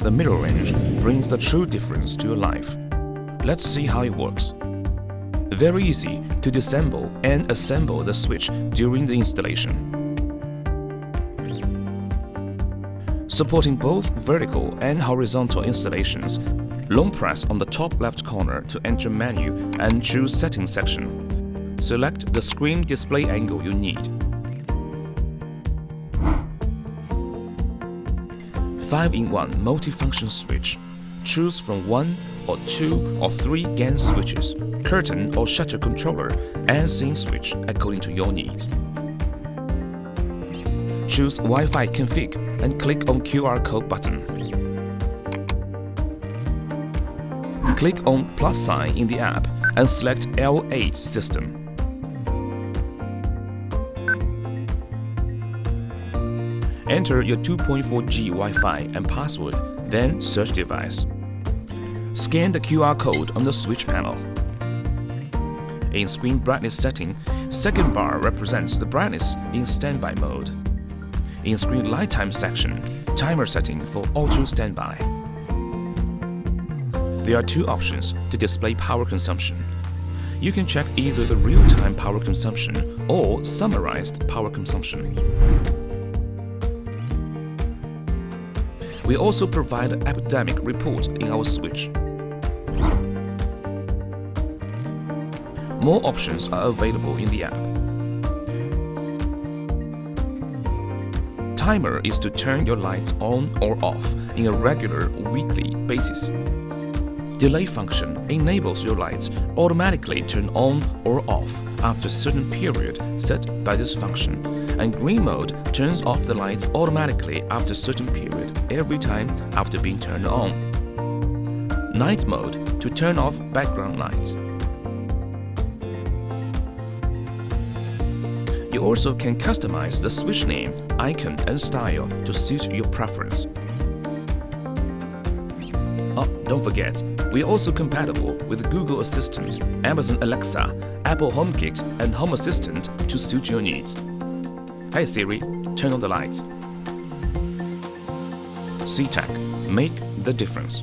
the mirror range brings the true difference to your life. Let's see how it works. Very easy to disassemble and assemble the switch during the installation. Supporting both vertical and horizontal installations, long press on the top left corner to enter menu and choose Settings section. Select the screen display angle you need. 5-in-1 multifunction switch. Choose from 1 or 2 or 3 GAN switches, curtain or shutter controller, and scene switch according to your needs. Choose Wi-Fi config and click on QR code button. Click on plus sign in the app and select L8 system. Enter your 2.4G Wi-Fi and password, then search device. Scan the QR code on the switch panel. In screen brightness setting, second bar represents the brightness in standby mode. In screen light time section, timer setting for auto standby. There are 2 options to display power consumption. You can check either the real-time power consumption or summarized power consumption. We also provide an epidemic report in our switch. More options are available in the app. Timer is to turn your lights on or off in a regular weekly basis. Delay function enables your lights automatically turn on or off after a certain period set by this function, and green mode turns off the lights automatically after a certain period every time after being turned on. Night mode to turn off background lights. You also can customize the switch name, icon, and style to suit your preference. Oh, don't forget, we are also compatible with Google Assistant, Amazon Alexa, Apple HomeKit, and Home Assistant to suit your needs. Hey Siri, turn on the lights. Ctec, make the difference.